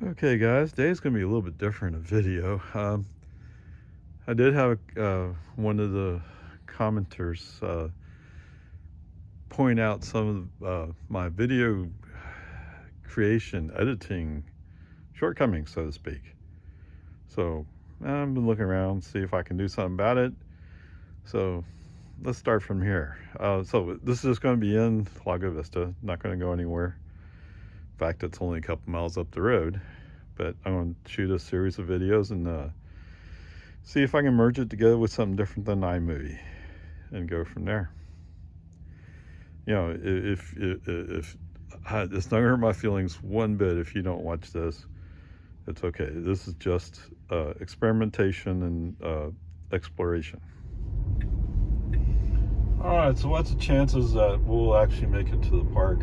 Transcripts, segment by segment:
Okay guys, today's gonna be a little bit different, a video. I did have one of the commenters point out some of my video creation editing shortcomings, so to speak. So I've been looking around, see if I can do something about it. So let's start from here. So this is going to be in Lago Vista, not going to go anywhere. In fact, it's only a couple miles up the road, but I'm going to shoot a series of videos and see if I can merge it together with something different than iMovie and go from there. You know, if it's not going to hurt my feelings one bit if you don't watch this. It's okay. This is just experimentation and exploration. All right, so what's the chances that we'll actually make it to the park?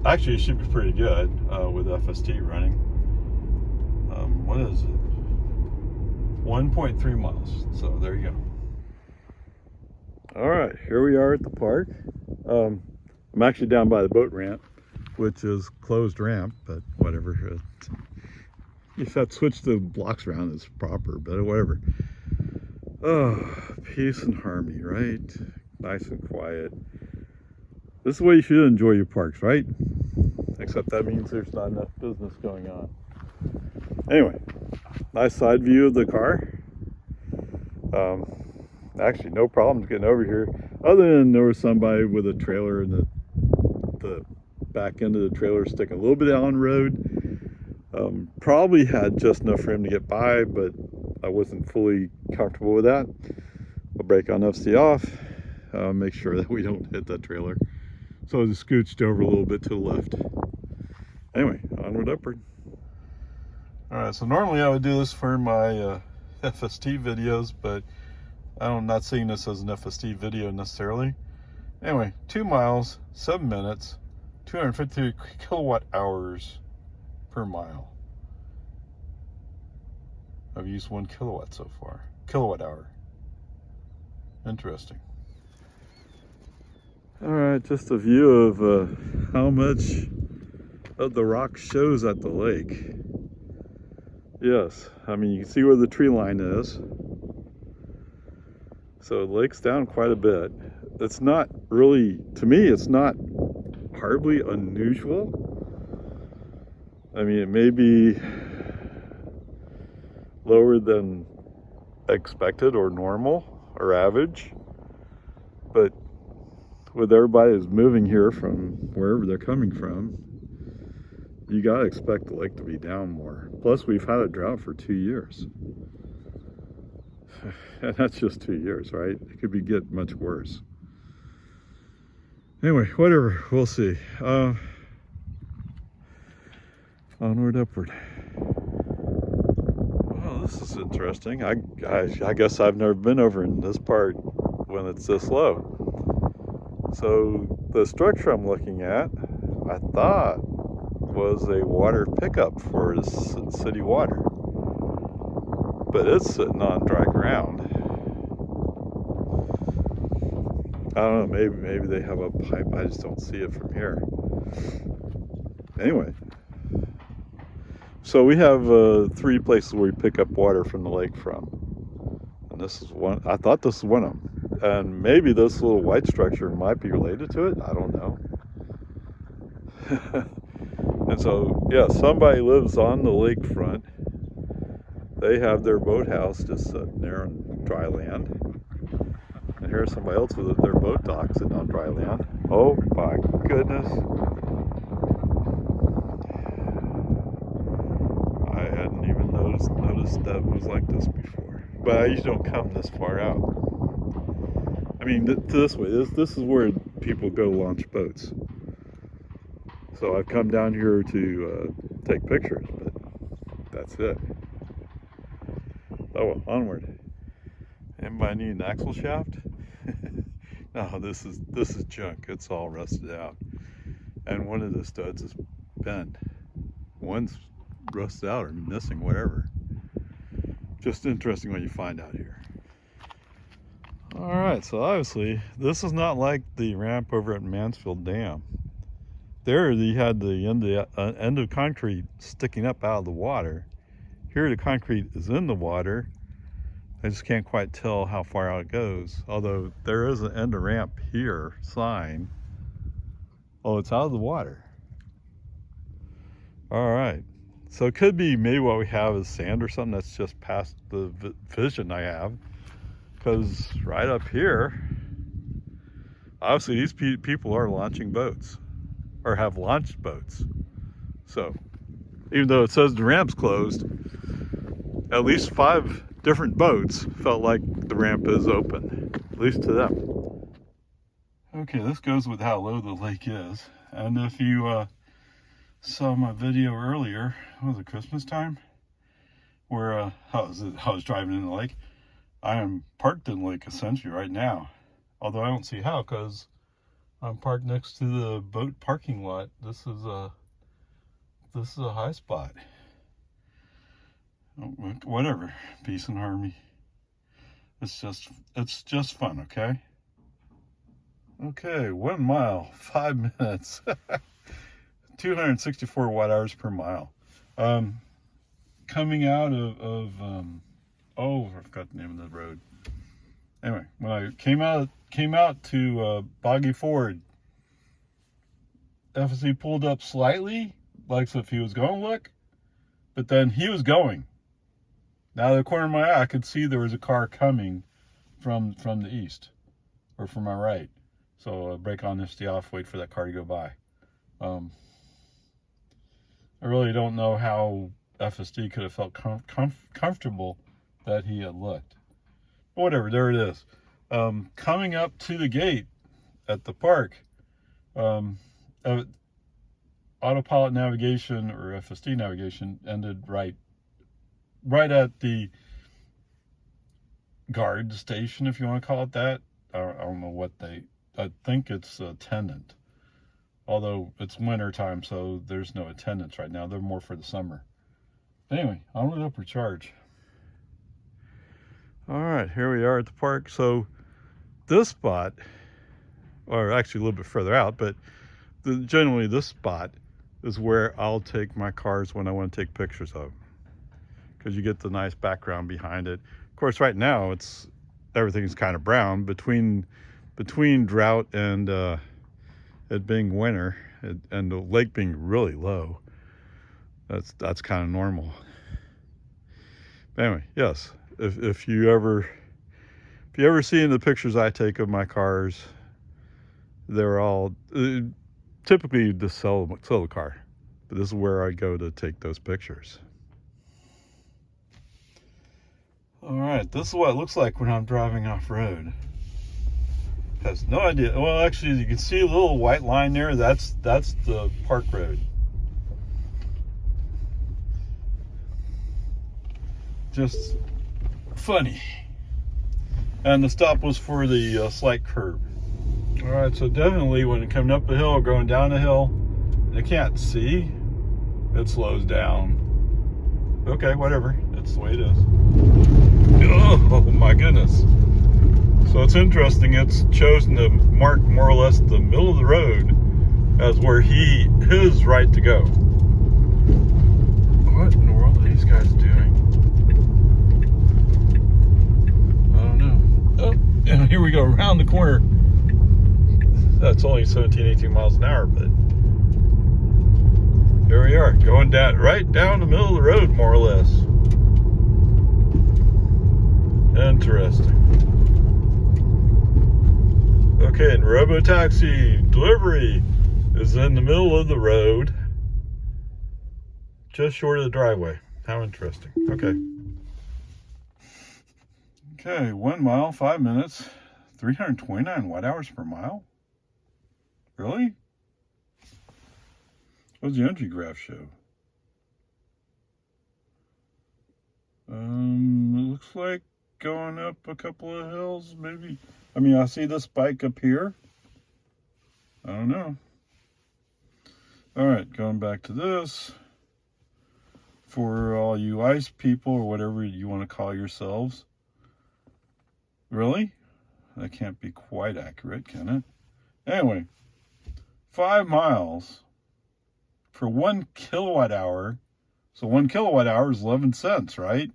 Actually, it should be pretty good with FSD running. What is it? 1.3 miles. So there you go. All right, here we are at the park. I'm actually down by the boat ramp, which is closed ramp, but whatever. You just have to switch the blocks around, it's proper, but whatever. Oh, peace and harmony, right? Nice and quiet. This is the way you should enjoy your parks, right? Except that means there's not enough business going on. Anyway, nice side view of the car. Actually, no problems getting over here, other than there was somebody with a trailer and the back end of the trailer sticking a little bit out on the road. Probably had just enough room to get by, but I wasn't fully comfortable with that. I'll brake on FSD off, make sure that we don't hit that trailer. So I just scooched over a little bit to the left. Anyway, onward, upward. All right, so normally I would do this for my FSD videos, but I'm not seeing this as an FSD video necessarily. Anyway, 2 miles, 7 minutes, 250 kilowatt hours per mile. I've used 1 kilowatt so far. Kilowatt hour. Interesting. All right, just a view of how much of the rock shows at the lake. Yes, I mean, you can see where the tree line is. So the lake's down quite a bit. It's not really, to me, it's not horribly unusual. I mean, it may be lower than expected or normal or average, but with everybody who's moving here from wherever they're coming from, you gotta expect the lake to be down more. Plus, we've had a drought for 2 years. And that's just 2 years, right? It could get much worse. Anyway, whatever, we'll see. Onward, upward. Well, this is interesting. I guess I've never been over in this part when it's this low. So the structure I'm looking at, I thought was a water pickup for the city water, but it's sitting on dry ground. I don't know, maybe they have a pipe, I just don't see it from here. Anyway, so we have 3 places where we pick up water from the lake from, and this is one. I thought this was one of them, and maybe this little white structure might be related to it. I don't know. And so, yeah, somebody lives on the lakefront. They have their boathouse just sitting there on dry land. And here's somebody else with their boat dock sitting on dry land. Oh my goodness. I hadn't even noticed that was like this before. But I usually don't come this far out. I mean, this way, this is where people go launch boats. So I've come down here to take pictures, but that's it. Oh well, onward. Anybody need an axle shaft? No, this is junk. It's all rusted out, and one of the studs is bent. One's rusted out or missing, whatever. Just interesting what you find out here. All right, so obviously this is not like the ramp over at Mansfield Dam. there you had the end of concrete sticking up out of the water. Here the concrete is in the water. I just can't quite tell how far out it goes. Although there is an end of ramp here sign. Oh, it's out of the water. All right. So it could be maybe what we have is sand or something that's just past the vision I have. Because right up here, obviously these people are launching boats or have launched boats. So even though it says the ramp's closed, at least 5 different boats felt like the ramp is open, at least to them. Okay, this goes with how low the lake is. And if you saw my video earlier, was it Christmas time? Where I was driving in the lake. I am parked in Lake essentially right now. Although I don't see how, because I'm parked next to the boat parking lot. This is a high spot. Whatever, peace and harmony. It's just fun, okay? Okay, 1 mile, 5 minutes. 264 watt hours per mile. Coming out of oh, I forgot the name of the road. Anyway, when I came out to Boggy Ford, FSD pulled up slightly, like if he was going to look, but then he was going. Now, the corner of my eye, I could see there was a car coming from the east, or from my right. So I brake on this, stay off, wait for that car to go by. I really don't know how FSD could have felt comfortable that he had looked. But whatever, there it is. Coming up to the gate at the park, autopilot navigation or FSD navigation ended right at the guard station, if you want to call it that. I don't know what I think it's attendant. Although it's winter time, so there's no attendance right now. They're more for the summer. Anyway, I'll load up recharge. All right, here we are at the park. So this spot, or actually a little bit further out, but generally this spot is where I'll take my cars when I want to take pictures of them, because you get the nice background behind it. Of course, right now everything's kind of brown between drought and it being winter and the lake being really low. That's kind of normal. But anyway, yes, if you ever see in the pictures I take of my cars, they're all typically to sell the car, but this is where I go to take those pictures. All right, this is what it looks like when I'm driving off-road. Has no idea. Well, actually, you can see a little white line there. That's the park road. Just funny. And the stop was for the slight curb. All right, so definitely when coming up the hill or going down the hill, you can't see, it slows down. Okay, whatever. That's the way it is. Oh my goodness. So it's interesting, it's chosen to mark more or less the middle of the road as where his right to go. What in the world are these guys doing? I don't know. Oh, and here we go around the corner. That's only 17, 18 miles an hour, but here we are, going right down the middle of the road, more or less. Interesting. Okay, and Robotaxi delivery is in the middle of the road, just short of the driveway. How interesting. Okay. Okay, 1 mile, 5 minutes, 329 watt hours per mile. Really? What does the energy graph show? It looks like going up a couple of hills, maybe. I mean, I see this bike up here. I don't know. All right, going back to this. For all you ice people or whatever you want to call yourselves. Really? That can't be quite accurate, can it? Anyway, 5 miles, for 1 kilowatt hour. So 1 kilowatt hour is 11 cents, right?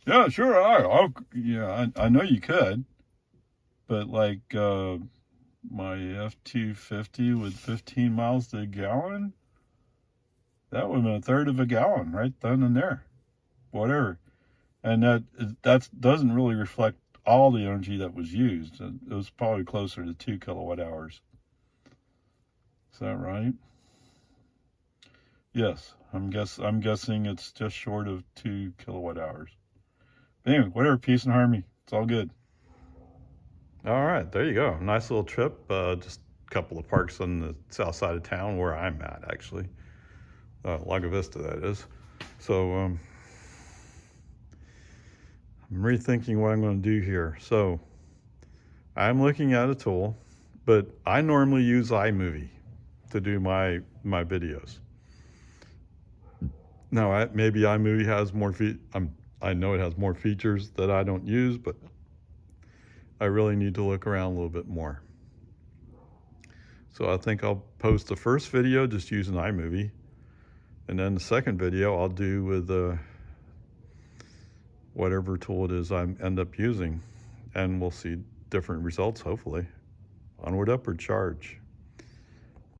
Yeah, sure. I know you could, but like my F-250 with 15 miles to a gallon, that would have been a third of a gallon right then and there. Whatever. And that doesn't really reflect all the energy that was used. It was probably closer to 2 kilowatt hours. Is that right? Yes, I'm guessing it's just short of 2 kilowatt hours. But anyway, whatever, peace and harmony. It's all good. All right, there you go. Nice little trip. Just a couple of parks on the south side of town where I'm at, actually. Lago Vista, that is. So I'm rethinking what I'm going to do here. So I'm looking at a tool, but I normally use iMovie to do my videos. Now, maybe iMovie has more I know it has more features that I don't use, but I really need to look around a little bit more. So I think I'll post the first video just using iMovie, and then the second video I'll do with whatever tool it is I end up using, and we'll see different results, hopefully. Onward, upward, charge.